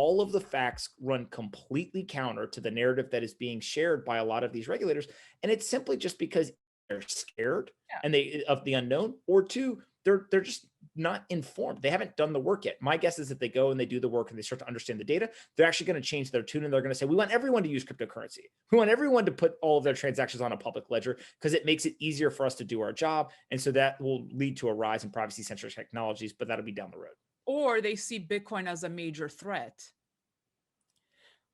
all of the facts run completely counter to the narrative that is being shared by a lot of these regulators. And it's simply just because they're scared Yeah. and they of the unknown, or two, they're just not informed. They haven't done the work yet. My guess is that they go and they do the work and they start to understand the data, they're actually going to change their tune and they're going to say, we want everyone to use cryptocurrency. We want everyone to put all of their transactions on a public ledger because it makes it easier for us to do our job. And so that will lead to a rise in privacy centric technologies, but that'll be down the road. Or they see Bitcoin as a major threat.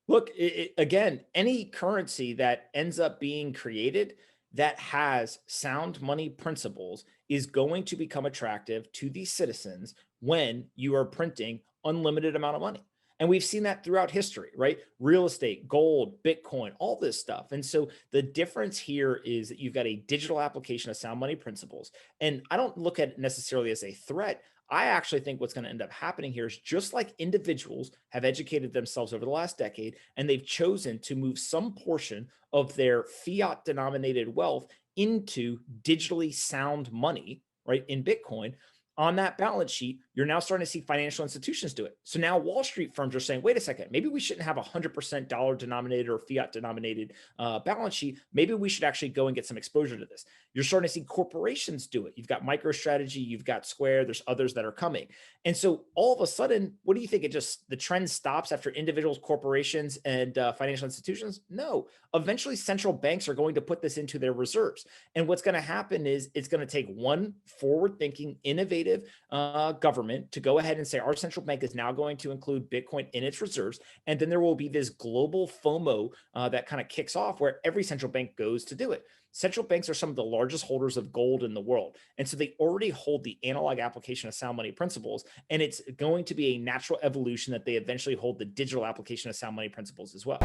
Look, again, any currency that ends up being created that has sound money principles is going to become attractive to the citizens when you are printing unlimited amount of money. And we've seen that throughout history, right? Real estate, gold, Bitcoin, all this stuff. And so the difference here is that you've got a digital application of sound money principles. And I don't look at it necessarily as a threat. I actually think what's going to end up happening here is just like individuals have educated themselves over the last decade, and they've chosen to move some portion of their fiat denominated wealth into digitally sound money, right, in Bitcoin. On that balance sheet, you're now starting to see financial institutions do it. So now Wall Street firms are saying, wait a second, maybe we shouldn't have a 100% dollar denominated or fiat denominated balance sheet. Maybe we should actually go and get some exposure to this. You're starting to see corporations do it. You've got MicroStrategy, you've got Square, there's others that are coming. And so all of a sudden, what do you think? The trend stops after individuals, corporations, and financial institutions? No. Eventually, central banks are going to put this into their reserves. And what's going to happen is it's going to take one forward-thinking, innovative government to go ahead and say our central bank is now going to include Bitcoin in its reserves. And then there will be this global FOMO that kind of kicks off where every central bank goes to do it. Central banks are some of the largest holders of gold in the world. And so they already hold the analog application of sound money principles. And it's going to be a natural evolution that they eventually hold the digital application of sound money principles as well.